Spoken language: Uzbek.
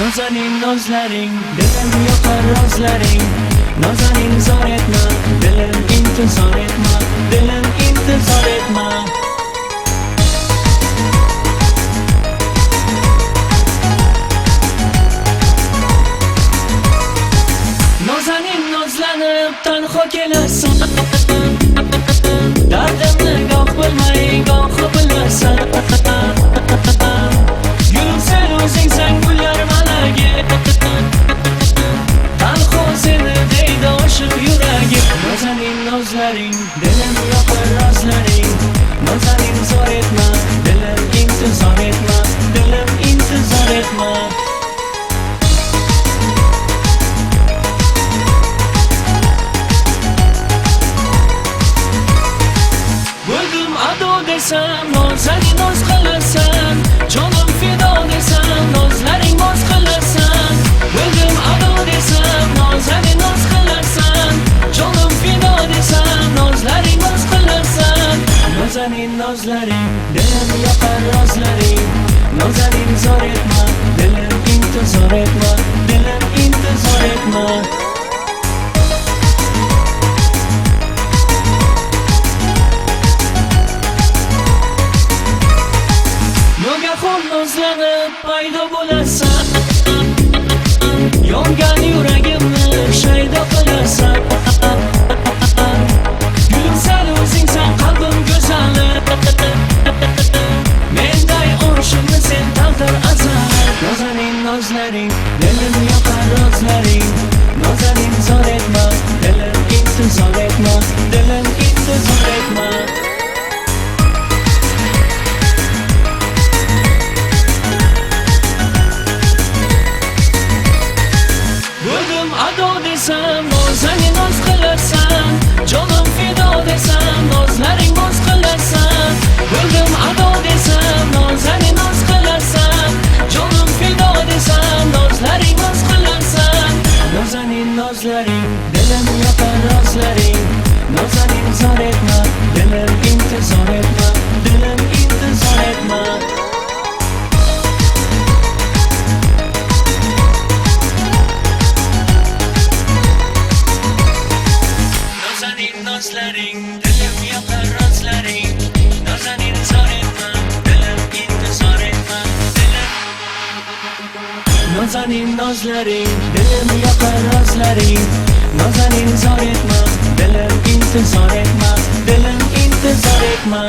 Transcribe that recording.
Nazanin nozlaring, dilim yoqar rozlaring. Nazanin zor etma, dilim intizor etma, dilim intizor etma. Nazanin nozlanib tanho kelasan, dardimni goh bilmay goh bilasan. Gulsan o'zingsan gullar malagi, tanho seni deydi oshiq yuragim. Nazanin nozlaring, dilim yoqar rozlaring. Nazanin zor etma, dilim intizor etma, dilim intizor etma. Bo'ldim ado desam, nazanin noz qilasan. Jonim fido desam, nozlaring boz qilasan. Bo'ldim ado desam, nazanin noz qilasan. Jonim fido desam, nozlaring boz qilasan. Nazanin nozlaring, dilim yoqar rozlaring. Nazanin zor etma, dilim intizor etma, dilim intizor etma. Nozlanib paydo bo'lasan, yongan yuragimni shaydo qilasan. Gulsan o'zingsan qalbim go'zali, menday oshimni sen taqdir azal. Nazanin nozlaring, dilim yoqar rozlaring. Nazanin zor etma, dilim intizor etma, dilim intizor etma. Ado desam, nazanin noz qilasan. Jonim fido desam, nozlaring boz qilasan. Bo'ldim ado desam, nazanin noz qilasan. Jonim fido desam, nozlaring boz qilasan. Nazanin nozlaring, dilim yoqar rozlaring. Nazanin zor etma, dilim intizor etma, dilim intizor etma. Nozlaring, dilim yoqar rozlaring. Nazanin zor etma, dilim intizor etma, dilim. Nazanin nozlaring, dilim yoqar rozlaring. Nazanin zor etma, dilim intizor etma, dilim intizor etma.